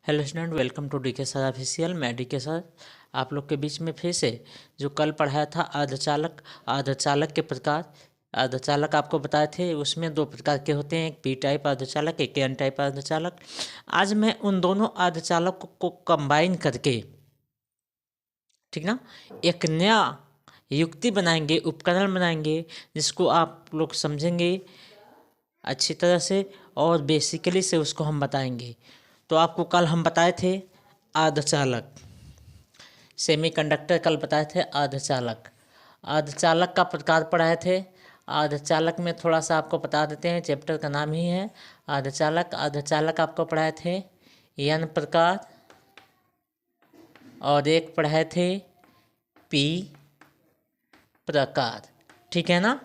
Hello student, welcome to DK sir official. मैं DK sir आप लोग के बीच में फिर से जो कल पढ़ाया था अर्धचालक के प्रकार। अर्धचालक आपको बताए थे, उसमें दो प्रकार के होते हैं, एक पी टाइप अर्धचालक, एक एन टाइप अर्धचालक। आज मैं उन दोनों अर्धचालक को कंबाइन करके, ठीक ना, एक नया युक्ति बनाएंगे, उपकरण बनाएंगे, जिसको आप लोग समझेंगे अच्छी तरह से और बेसिकली से उसको हम बताएंगे। तो आपको कल हम बताए थे अर्धचालक, सेमीकंडक्टर कल बताए थे अर्धचालक। अर्धचालक का प्रकार पढ़ाए थे। अर्धचालक में थोड़ा सा आपको बता देते हैं, चैप्टर का नाम ही है अर्धचालक। अर्धचालक आपको पढ़ाए थे एन प्रकार और एक पढ़ाए थे पी प्रकार, ठीक है ना।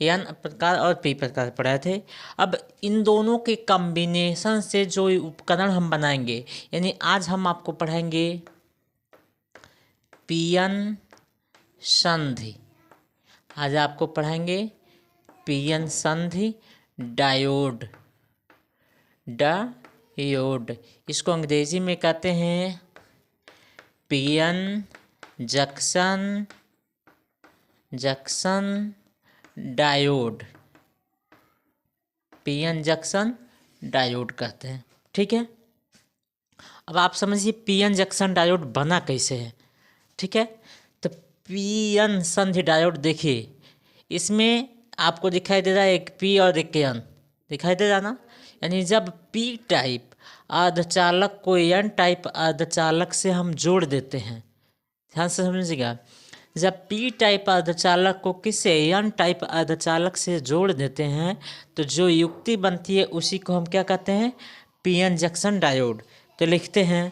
एन प्रकार और पी प्रकार पढ़ाए थे। अब इन दोनों के कॉम्बिनेशन से जो उपकरण हम बनाएंगे, यानी आज हम आपको पढ़ाएंगे पीएन संधि। आज आपको पढ़ाएंगे पीएन संधि डायोड। इसको अंग्रेजी में कहते हैं PN junction diode. PN junction diode कहते हैं, ठीक है। अब आप समझिए पीएन जंक्शन डायोड बना कैसे है, ठीक है। तो पीएन संधि डायोड देखिए, इसमें आपको दिखाई दे रहा है एक पी और एक एन, दिखाई दे रहा ना। यानी जब पी टाइप अर्धचालक को एन टाइप अर्धचालक से हम जोड़ देते हैं, ध्यान से समझिएगा, जब पी टाइप अर्धचालक को किसी एन टाइप अर्धचालक से जोड़ देते हैं तो जो युक्ति बनती है उसी को हम क्या कहते हैं, पीएन जंक्शन डायोड। तो लिखते हैं,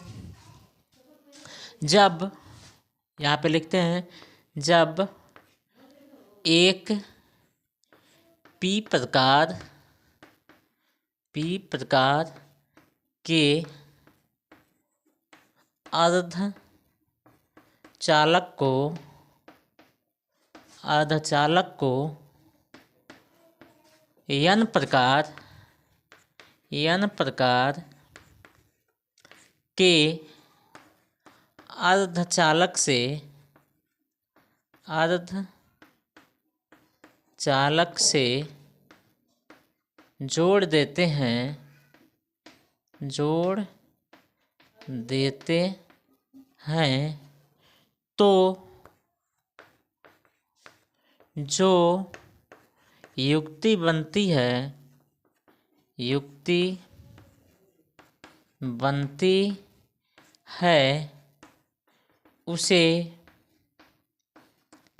जब यहाँ पे लिखते हैं, जब एक पी प्रकार के अर्धचालक को एन प्रकार के अर्धचालक से जोड़ देते हैं तो जो युक्ति बनती है उसे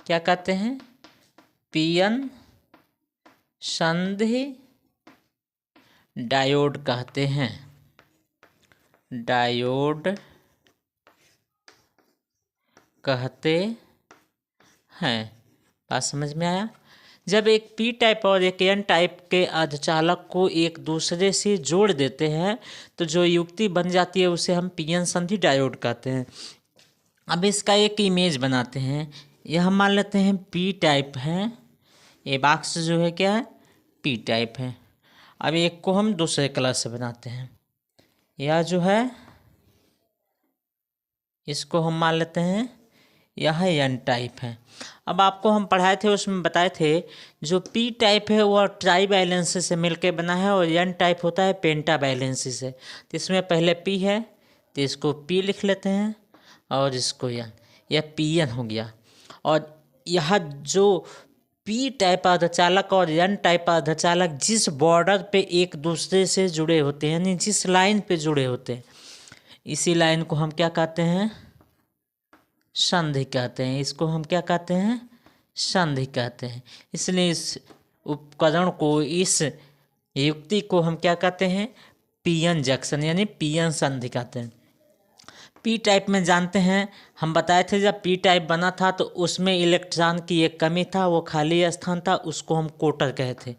क्या कहते हैं, पीएन संधि डायोड कहते हैं। बात समझ में आया। जब एक पी टाइप और एक एन टाइप के अर्धचालक को एक दूसरे से जोड़ देते हैं तो जो युक्ति बन जाती है उसे हम पीएन संधि डायोड कहते हैं। अब इसका एक इमेज बनाते हैं। यह हम मान लेते हैं पी टाइप है, ये बॉक्स जो है क्या है, पी टाइप है। अब एक को हम दूसरे कलर से बनाते हैं, यह जो है इसको हम मान लेते हैं यह एन टाइप है। अब आपको हम पढ़ाए थे, उसमें बताए थे जो पी टाइप है वह ट्राई बैलेंसी से मिलकर बना है और एन टाइप होता है पेंटा बैलेंसी से। तो इसमें पहले पी है तो इसको पी लिख लेते हैं और इसको एन, यह पी एन हो गया। और यह जो पी टाइप अर्धचालक और एन टाइप अर्धचालक जिस बॉर्डर पे एक दूसरे से जुड़े होते हैं, यानी जिस लाइन पे जुड़े होते हैं, इसी लाइन को हम क्या कहते हैं, संधि कहते हैं। इसको हम क्या कहते हैं, संधि कहते हैं। इसलिए इस उपकरण को, इस युक्ति को हम क्या कहते हैं, पीएन जंक्शन यानी पीएन संधि कहते हैं। पी टाइप में जानते हैं, हम बताए थे जब पी टाइप बना था तो उसमें इलेक्ट्रॉन की एक कमी था, वो खाली स्थान था, उसको हम कोटर कहते।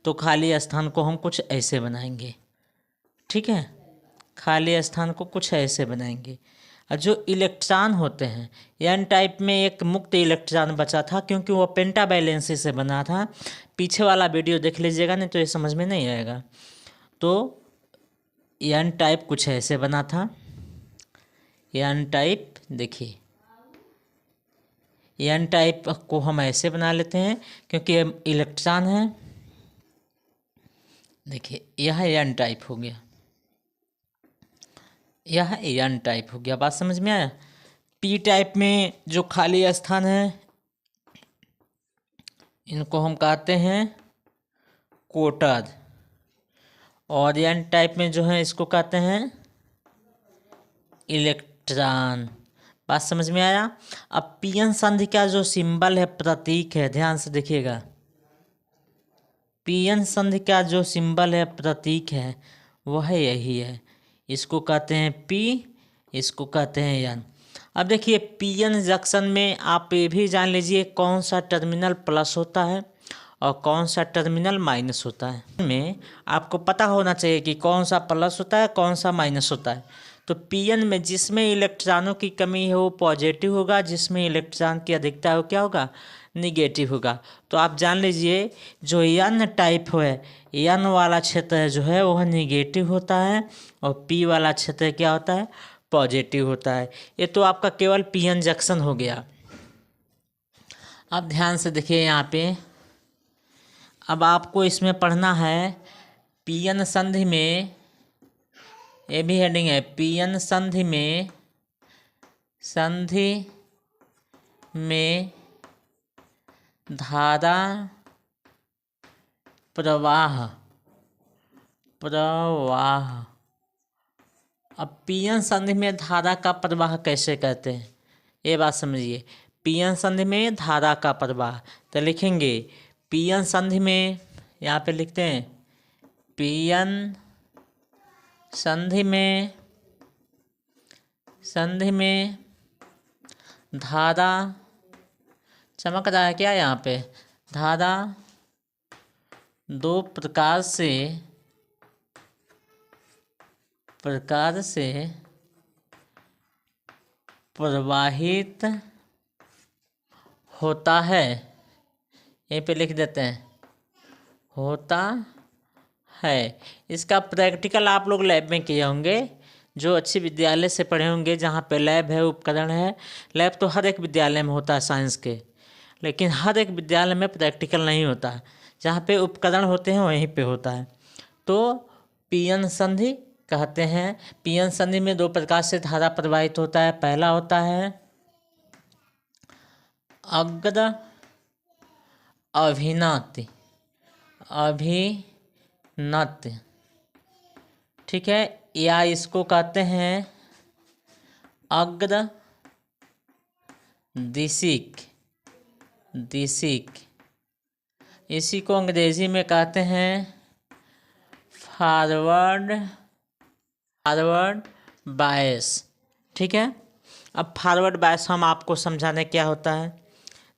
तो खाली स्थान को हम कुछ ऐसे बनाएंगे, ठीक है, खाली स्थान को कुछ ऐसे बनाएंगे। और जो इलेक्ट्रॉन होते हैं, एन टाइप में एक मुक्त इलेक्ट्रॉन बचा था क्योंकि वो पेंटा बैलेंसी से बना था। पीछे वाला वीडियो देख लीजिएगा, नहीं तो ये समझ में नहीं आएगा। तो एन टाइप कुछ ऐसे बना था। एन टाइप देखिए, एन टाइप को हम ऐसे बना लेते हैं क्योंकि ये इलेक्ट्रॉन है। देखिए यह एन टाइप हो गया, यह एन टाइप हो गया। बात समझ में आया। पी टाइप में जो खाली स्थान है इनको हम कहते हैं कोटर, और एन टाइप में जो है इसको कहते हैं इलेक्ट्रॉन। बात समझ में आया। अब पीएन संधि का जो सिंबल है, प्रतीक है, ध्यान से देखिएगा। पीएन संधि का जो सिंबल है, प्रतीक है, वह यही है। इसको कहते हैं पी, इसको कहते हैं एन। अब देखिए पीएन जंक्शन में आप ये भी जान लीजिए कौन सा टर्मिनल प्लस होता है और कौन सा टर्मिनल माइनस होता है। में आपको पता होना चाहिए कि कौन सा प्लस होता है, कौन सा माइनस होता है। तो पीएन में जिसमें इलेक्ट्रॉनों की कमी है वो पॉजिटिव होगा, जिसमें इलेक्ट्रॉन की अधिकता है वो क्या होगा, निगेटिव होगा। तो आप जान लीजिए जो एन टाइप है, एन वाला क्षेत्र जो है वह निगेटिव होता है और पी वाला क्षेत्र क्या होता है, पॉजिटिव होता है। ये तो आपका केवल पीएन जंक्शन हो गया। अब ध्यान से देखिए यहाँ पे, अब आपको इसमें पढ़ना है पीएन संधि में, ये भी हेडिंग है, पीएन संधि में, संधि में धारा प्रवाह, प्रवाह। अब पीएन संधि में धारा का प्रवाह कैसे कहते हैं, ये बात समझिए। पीएन संधि में धारा का प्रवाह तो लिखेंगे पीएन संधि में, यहाँ पे लिखते हैं पीएन संधि में, संधि में धारा, चमक रहा है क्या यहाँ पे, धारा दो प्रकार से प्रवाहित होता है। यहीं पे लिख देते हैं होता है। इसका प्रैक्टिकल आप लोग लैब में किए होंगे, जो अच्छे विद्यालय से पढ़े होंगे जहाँ पे लैब है, उपकरण है। लैब तो हर एक विद्यालय में होता है साइंस के, लेकिन हर एक विद्यालय में प्रैक्टिकल नहीं होता है। जहाँ पे उपकरण होते हैं वहीं पे होता है। तो पीएन संधि कहते हैं। पीएन संधि में दो प्रकार से धारा प्रवाहित होता है। पहला होता है अग्र अभिनति, अभिनति, ठीक है, या इसको कहते हैं अग्र दिशिक, दिशिक। इसी को अंग्रेजी में कहते हैं फॉरवर्ड, फॉरवर्ड बायस, ठीक है। अब फॉरवर्ड बायस हम आपको समझाने क्या होता है,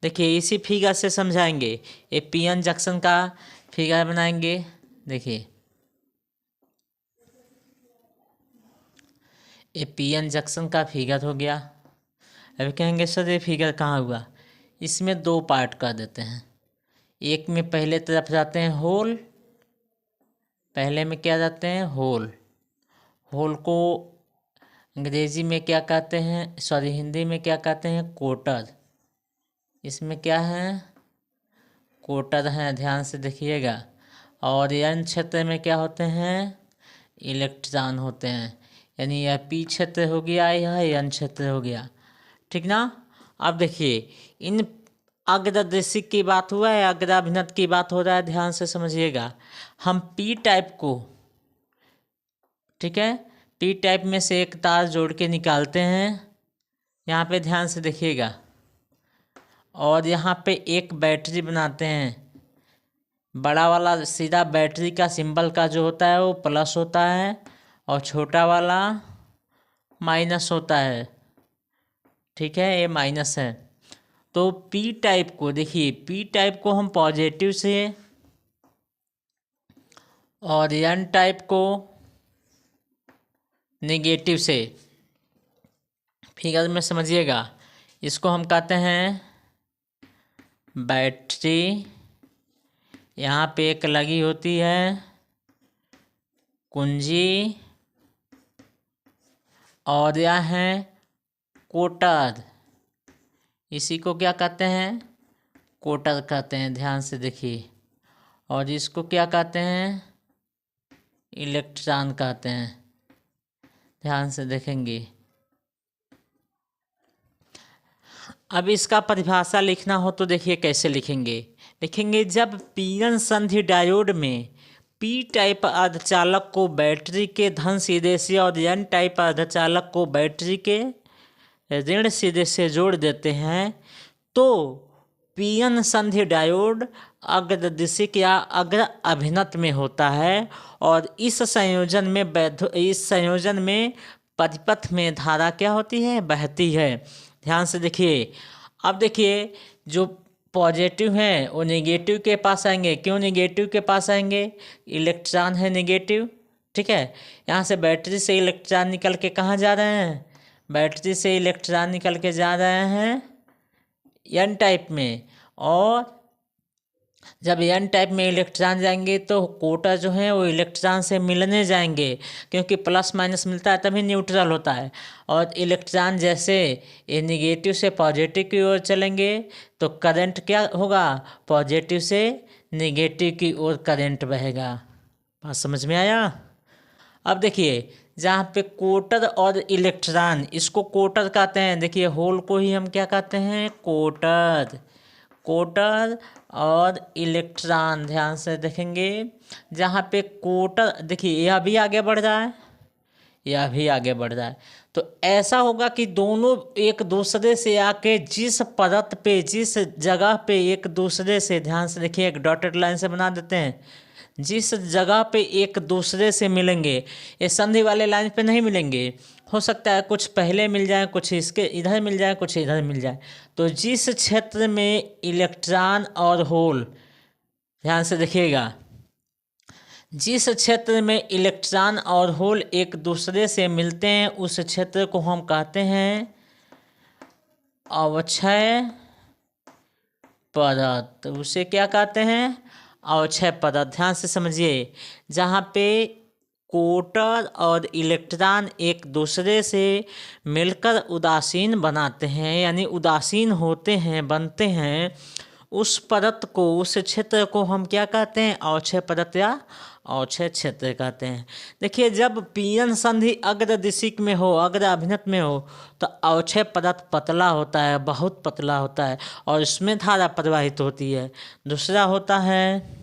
देखिए इसी फिगर से समझाएंगे। ये पीएन जंक्शन का फिगर बनाएंगे। देखिए ये पीएन जंक्शन का फिगर हो गया। अभी कहेंगे सर ये फिगर कहाँ हुआ, इसमें दो पार्ट कर देते हैं। एक में पहले तरफ जाते हैं होल, पहले में क्या जाते हैं होल। होल को अंग्रेजी में क्या कहते हैं, सॉरी हिंदी में क्या कहते हैं, कोटर। इसमें क्या है, कोटर हैं, ध्यान से देखिएगा। और एन क्षेत्र में क्या होते हैं, इलेक्ट्रॉन होते हैं। यानी यह पी क्षेत्र हो गया, यह एन क्षेत्र हो गया, ठीक ना। अब देखिए इन अग्रदिशिक की बात हुआ है, अग्राभिनत की बात हो रहा है, ध्यान से समझिएगा। हम पी टाइप को, ठीक है, पी टाइप में से एक तार जोड़ के निकालते हैं, यहाँ पे ध्यान से देखिएगा। और यहाँ पे एक बैटरी बनाते हैं। बड़ा वाला सीधा बैटरी का सिंबल का जो होता है वो प्लस होता है और छोटा वाला माइनस होता है, ठीक है, ये माइनस है। तो पी टाइप को देखिए, पी टाइप को हम पॉजिटिव से और एन टाइप को नेगेटिव से, फिगर में समझिएगा। इसको हम कहते हैं बैटरी, यहाँ पे एक लगी होती है कुंजी और यह है कोटर, इसी को क्या कहते हैं, कोटर कहते हैं, ध्यान से देखिए। और इसको क्या कहते हैं, इलेक्ट्रॉन कहते हैं, ध्यान से देखेंगे। अब इसका परिभाषा लिखना हो तो देखिए कैसे लिखेंगे, जब पीएन संधि डायोड में पी टाइप अर्धचालक को बैटरी के धन सीधे से और एन टाइप अर्धचालक को बैटरी के ऋण सीधे से जोड़ देते हैं तो पीएन संधि डायोड अग्रदिशिक या अग्र अभिनत में होता है। और इस संयोजन में परिपथ में धारा क्या होती है, बहती है। ध्यान से देखिए। अब देखिए जो पॉजिटिव है वो नेगेटिव के पास आएंगे। क्यों नेगेटिव के पास आएंगे, इलेक्ट्रॉन है नेगेटिव, ठीक है। यहाँ से बैटरी से इलेक्ट्रॉन निकल के कहाँ जा रहे हैं, बैटरी से इलेक्ट्रॉन निकल के जा रहे हैं एन टाइप में। और जब एन टाइप में इलेक्ट्रॉन जाएंगे तो कोटर जो है वो इलेक्ट्रॉन से मिलने जाएंगे, क्योंकि प्लस माइनस मिलता है तभी न्यूट्रल होता है। और इलेक्ट्रॉन जैसे ये निगेटिव से पॉजिटिव की ओर चलेंगे तो करंट क्या होगा, पॉजिटिव से निगेटिव की ओर करंट बहेगा। बात समझ में आया। अब देखिए जहाँ पे कोटर और इलेक्ट्रॉन, इसको कोटर कहते हैं। देखिए होल को ही हम क्या कहते हैं, कोटर। कोटर और इलेक्ट्रॉन, ध्यान से देखेंगे। जहाँ पे कोटर, देखिए यह भी आगे बढ़ रहा है, यह भी आगे बढ़ रहा है, तो ऐसा होगा कि दोनों एक दूसरे से आके जिस परत पे, जिस जगह पे एक दूसरे से, ध्यान से देखिए एक डॉटेड लाइन से बना देते हैं, जिस जगह पे एक दूसरे से मिलेंगे, ये संधि वाले लाइन पे नहीं मिलेंगे। हो सकता है कुछ पहले मिल जाए, कुछ इसके इधर मिल जाए, कुछ इधर मिल जाए। तो जिस क्षेत्र में इलेक्ट्रॉन और होल, ध्यान से देखिएगा, जिस क्षेत्र में इलेक्ट्रॉन और होल एक दूसरे से मिलते हैं उस क्षेत्र को हम कहते हैं अवक्षय परत। उसे क्या कहते हैं, अवक्षय परत। ध्यान से समझिए, जहाँ पे कोटर और इलेक्ट्रॉन एक दूसरे से मिलकर उदासीन बनाते हैं, यानी उदासीन होते हैं, बनते हैं, उस परत को, उस क्षेत्र को हम क्या कहते हैं, अवक्षय परत या अवक्षय क्षेत्र कहते हैं। देखिए जब पीएन संधि अग्रदिशिक में हो, अग्र अभिनत में हो, तो अवक्षय परत पतला होता है, बहुत पतला होता है, और इसमें धारा प्रवाहित होती है। दूसरा होता है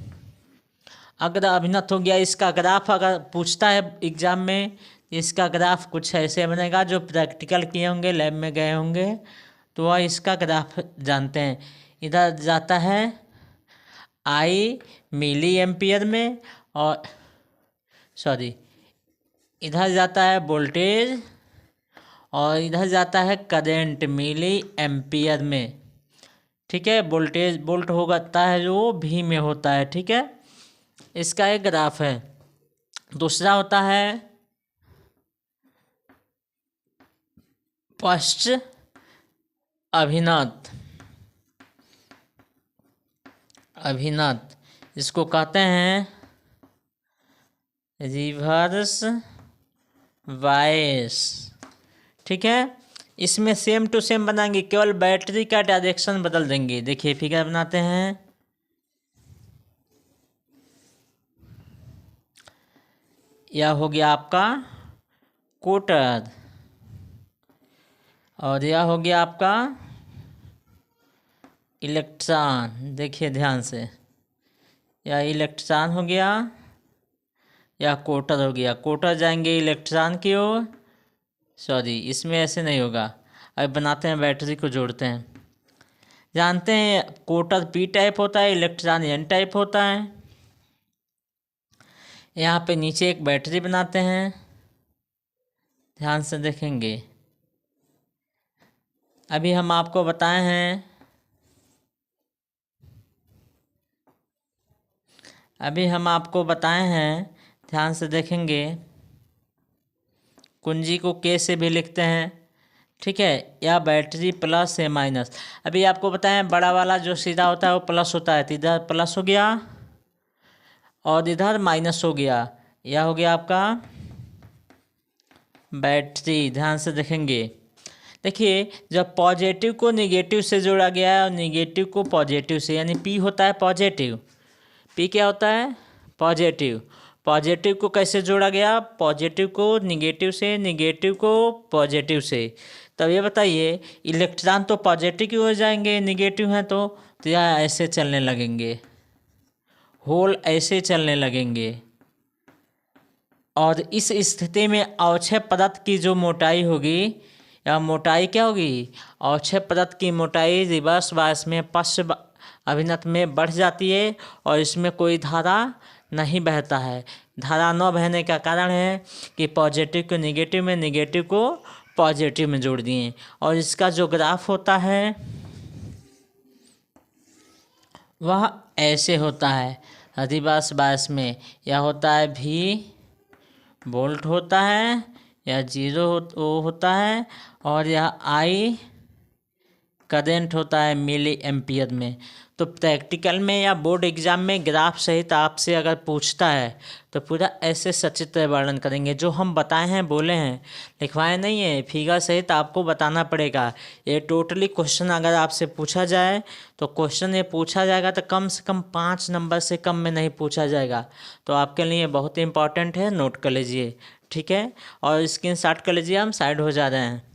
अग्र अभिनत हो गया। इसका ग्राफ अगर पूछता है एग्जाम में, इसका ग्राफ कुछ ऐसे बनेगा, जो प्रैक्टिकल किए होंगे, लैब में गए होंगे तो वह इसका ग्राफ जानते हैं। इधर जाता है आई मिली एम्पियर में, और इधर जाता है वोल्टेज, और इधर जाता है करंट मिली एम्पियर में, ठीक है। वोल्टेज वोल्ट होता है जो भी में होता है, ठीक है। इसका एक ग्राफ है। दूसरा होता है पश्च अभिनत, इसको कहते हैं रिवर्स बायस, ठीक है। इसमें सेम टू सेम बनाएंगे, केवल बैटरी का डायरेक्शन बदल देंगे। देखिए फिगर बनाते हैं। यह हो गया आपका कोटर, और यह हो गया आपका इलेक्ट्रॉन। देखिए ध्यान से, यह इलेक्ट्रॉन हो गया, यह कोटर हो गया। कोटर जाएंगे इलेक्ट्रॉन की ओर, इसमें ऐसे नहीं होगा। अब बनाते हैं, बैटरी को जोड़ते हैं। जानते हैं कोटर पी टाइप होता है, इलेक्ट्रॉन एन टाइप होता है। यहाँ पे नीचे एक बैटरी बनाते हैं, ध्यान से देखेंगे। अभी हम आपको बताए हैं, ध्यान से देखेंगे। कुंजी को के से भी लिखते हैं, ठीक है, या बैटरी प्लस या माइनस। अभी आपको बताएं बड़ा वाला जो सीधा होता है वो प्लस होता है, तो इधर प्लस हो गया और इधर माइनस हो गया। यह हो गया आपका बैटरी, ध्यान से देखेंगे। देखिए जब पॉजिटिव को निगेटिव से जोड़ा गया है और निगेटिव को पॉजिटिव से, यानी पी होता है पॉजिटिव, पी क्या होता है पॉजिटिव। पॉजिटिव को कैसे जोड़ा गया, पॉजिटिव को निगेटिव से, निगेटिव को पॉजिटिव से। तब ये बताइए इलेक्ट्रॉन तो पॉजिटिव की हो जाएंगे निगेटिव हैं तो यह ऐसे चलने लगेंगे, होल ऐसे चलने लगेंगे। और इस स्थिति में अवक्षय पदार्थ की जो मोटाई होगी, या मोटाई क्या होगी, अवक्षय पदार्थ की मोटाई रिवर्स बायस में पश्च अभिनत में बढ़ जाती है और इसमें कोई धारा नहीं बहता है। धारा न बहने का कारण है कि पॉजिटिव को निगेटिव में, निगेटिव को पॉजिटिव में जोड़ दिए। और इसका जो ग्राफ होता है वह ऐसे होता है, रिवर्स बायस में यह होता है भी वोल्ट होता है, या जीरो वो होता है, और यह आई करंट होता है मिली एम्पियर में। तो प्रैक्टिकल में या बोर्ड एग्जाम में ग्राफ सहित आपसे अगर पूछता है तो पूरा ऐसे सचित्र वर्णन करेंगे। जो हम बताए हैं, बोले हैं, लिखवाए नहीं है, फिगर सहित आपको बताना पड़ेगा। ये टोटली क्वेश्चन अगर आपसे पूछा जाए तो क्वेश्चन ये पूछा जाएगा तो कम से कम 5 नंबर से कम में नहीं पूछा जाएगा। तो आपके लिए बहुत इंपॉर्टेंट है, नोट कर लीजिए, ठीक है। और स्क्रीनशॉट कर लीजिए, हम साइड हो जा रहे हैं।